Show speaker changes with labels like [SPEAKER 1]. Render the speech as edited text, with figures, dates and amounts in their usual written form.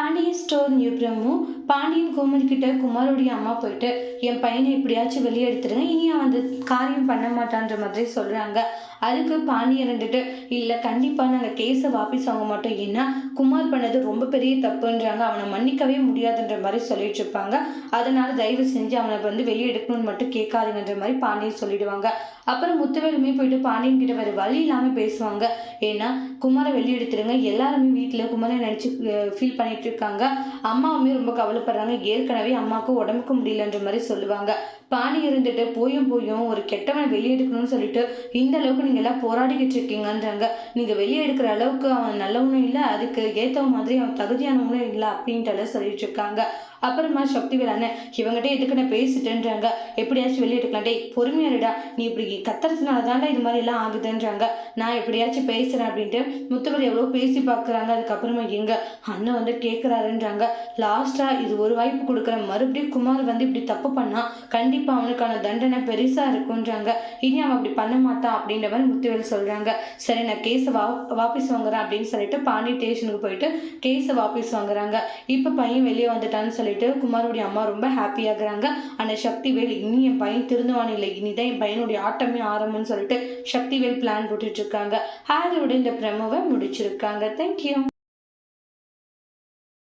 [SPEAKER 1] Pandian store new promo Pandian Komal கிட்ட குமாரோடைய அம்மா போயிட்டு என் பையனை எப்படியாச்சும் வெளியே எடுத்துருங்க, இனி அவன் அந்த காரியம் பண்ண மாட்டான்ற மாதிரி சொல்றாங்க. அதுக்கு பாண்டியன் இருந்துட்டு இல்லை கண்டிப்பாக நாங்கள் கேஸை வாபஸ் வாங்க மாட்டோம், ஏன்னா குமார் பண்ணது ரொம்ப பெரிய தப்புன்றாங்க, அவனை மன்னிக்கவே முடியாதுன்ற மாதிரி சொல்லிட்டு இருப்பாங்க. அதனால தயவு செஞ்சு அவனை வெளியே எடுக்கணும்னு மட்டும் கேட்காதுங்கன்ற மாதிரி பாண்டியன் சொல்லிடுவாங்க. அப்புறம் முத்துவேலுமே போயிட்டு பாண்டியன் கிட்ட வேறு வழி இல்லாமல் பேசுவாங்க. ஏன்னா குமாரை வெளியே எடுத்துருங்க, எல்லாருமே வீட்டில் குமாரை நினச்சி ஃபீல் பண்ணிட்டு இருக்காங்க. அம்மாவுமே ரொம்ப கவலைப்படுறாங்க, ஏற்கனவே அம்மாவுக்கு உடம்புக்கு முடியலன்ற மாதிரி சொல்லுவாங்க. பாணி இருந்துட்டு போயும் ஒரு கெட்டவனை வெளியே எடுக்கணும்னு சொல்லிட்டு இந்த அளவுக்கு நீங்க எல்லாம் போராடிக்கிட்டு இருக்கீங்கன்றாங்க. நீங்க வெளியே எடுக்கிற அளவுக்கு அவன் நல்லவனும் இல்லை, அதுக்கு ஏற்ற மாதிரி அவன் தகுதியானவனும் இல்லை அப்படின்ட்டு சொல்லிட்டு இருக்காங்க. அப்புறமா சக்திவேல் அண்ணன் இவங்ககிட்ட எதுக்கு நான் பேசிட்டேன்றாங்க, எப்படியாச்சும் வெளியே எடுக்கலாம், டே பொறுமையாருடா, நீ இப்படி கத்துறதுனால தாண்டா இது மாதிரி எல்லாம் ஆகுதுன்றாங்க, நான் எப்படியாச்சும் பேசுறேன் அப்படின்ட்டு முத்துவேல் எவ்வளோ பேசி பார்க்குறாங்க. அதுக்கப்புறமா எங்க அண்ணன் கேட்குறாருன்றாங்க. லாஸ்டா இது ஒரு வாய்ப்பு கொடுக்குறேன், மறுபடியும் குமார் இப்படி தப்பு பண்ணா கண்டிப்பா அவனுக்கான தண்டனை பெருசா இருக்குன்றாங்க. இனி அவன் அப்படி பண்ண மாட்டான் அப்படின்ற மாதிரி முத்துவேல் சொல்றாங்க. சரி நான் கேஸை வாபஸ் வாங்குறேன் அப்படின்னு சொல்லிட்டு பாண்டி ஸ்டேஷனுக்கு போயிட்டு கேஸை வாபஸ் வாங்குறாங்க. இப்போ பையன் வெளியே வந்துட்டான்னு சொல்லிட்டு குமாரோடைய அம்மா ரொம்ப ஹாப்பியாகிறாங்க. அந்த சக்திவேல் இனி என் பையன் திருந்துவான், இல்லை இனிதான் என் பையனுடைய ஆட்டமே ஆரம்பம்னு சொல்லிட்டு சக்திவேல் பிளான் போட்டுட்டு இருக்காங்க. அதோட இந்த பிரமோவை முடிச்சிருக்காங்க. தேங்க்யூ.